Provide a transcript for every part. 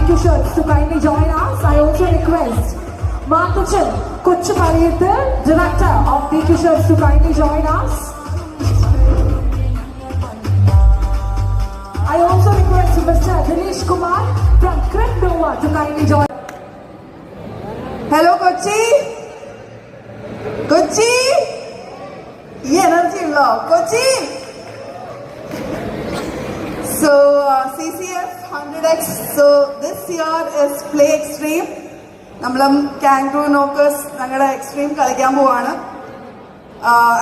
DQ Shirts to kindly join us. I also request Markuchan Kuchupaliyathu, Director of DQ Shirts to kindly join us. I also request Mr. Dinesh Kumar from Cryptova to kindly join. Hello Kochi. Kochi. Ye energy lo Kochi. So CCF 100X. So this year is Play Extreme. Namlam Kangaroo Knockers nangada Extreme കളിക്കാൻ പോവാണ്.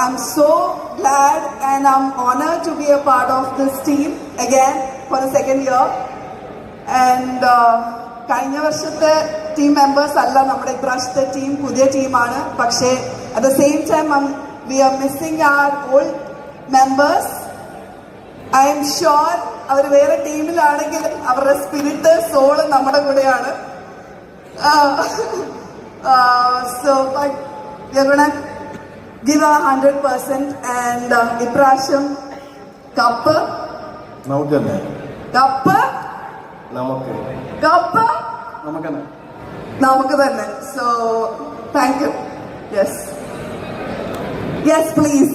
I'm so glad and I'm honored to be a part of this team again for the second year. And കഴിഞ്ഞ വർഷത്തെ team members അല്ല നമ്മുടെ ഇപ്രാവശ്യത്തെ team, പുതിയ ടീമാണ്. പക്ഷേ at the same time we are missing our old members. I'm sure അവർ വേറെ ടീമിലാണെങ്കിൽ അവരുടെ സ്പിരിറ്റ് സോള് നമ്മുടെ കൂടെയാണ്. സോ give a 100% and ഇപ്രാവശ്യം കപ്പ് നമുക്ക് തന്നെ. So thank you. Yes please.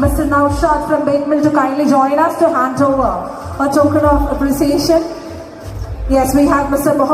Mr. Naushad from Bateman to kindly join us to hand over a token of appreciation. Yes, we have Mr. Mohammed.